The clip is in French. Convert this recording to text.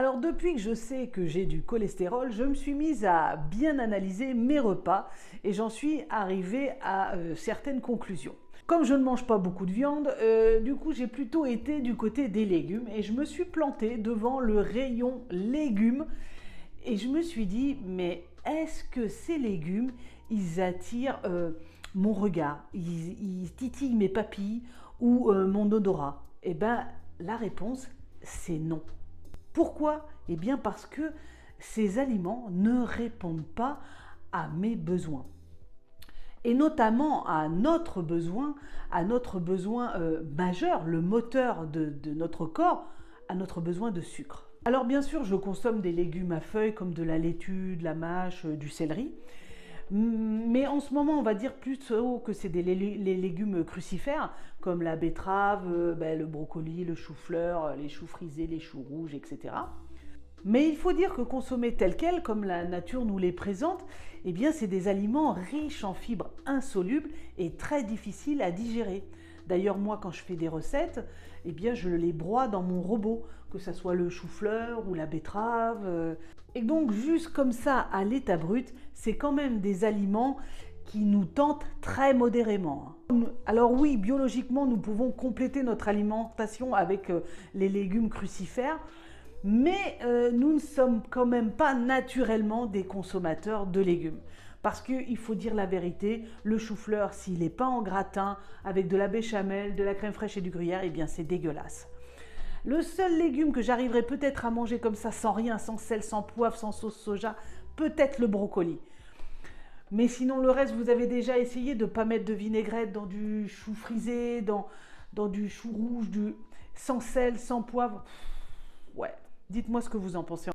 Alors depuis que je sais que j'ai du cholestérol, je me suis mise à bien analyser mes repas et j'en suis arrivée à certaines conclusions. Comme je ne mange pas beaucoup de viande, du coup j'ai plutôt été du côté des légumes et je me suis plantée devant le rayon légumes et je me suis dit mais est-ce que ces légumes ils attirent mon regard, ils titillent mes papilles ou mon odorat? Eh bien la réponse c'est non. Pourquoi? Eh bien parce que ces aliments ne répondent pas à mes besoins. Et notamment à notre besoin majeur, le moteur de notre corps, à notre besoin de sucre. Alors bien sûr, je consomme des légumes à feuilles comme de la laitue, de la mâche, du céleri. Mais en ce moment, on va dire plutôt que c'est les légumes crucifères, comme la betterave, le brocoli, le chou-fleur, les choux frisés, les choux rouges, etc. Mais il faut dire que consommer tel quel, comme la nature nous les présente, eh bien c'est des aliments riches en fibres insolubles et très difficiles à digérer. D'ailleurs, moi, quand je fais des recettes, eh bien je les broie dans mon robot, que ce soit le chou-fleur ou la betterave. Et donc, juste comme ça, à l'état brut, c'est quand même des aliments qui nous tentent très modérément. Alors oui, biologiquement, nous pouvons compléter notre alimentation avec les légumes crucifères, mais nous ne sommes quand même pas naturellement des consommateurs de légumes. Parce qu'il faut dire la vérité, le chou-fleur, s'il n'est pas en gratin, avec de la béchamel, de la crème fraîche et du gruyère, eh bien c'est dégueulasse. Le seul légume que j'arriverai peut-être à manger comme ça, sans rien, sans sel, sans poivre, sans sauce soja, peut-être le brocoli. Mais sinon, le reste, vous avez déjà essayé de ne pas mettre de vinaigrette dans du chou frisé, dans du chou rouge, sans sel, sans poivre. Ouais, dites-moi ce que vous en pensez.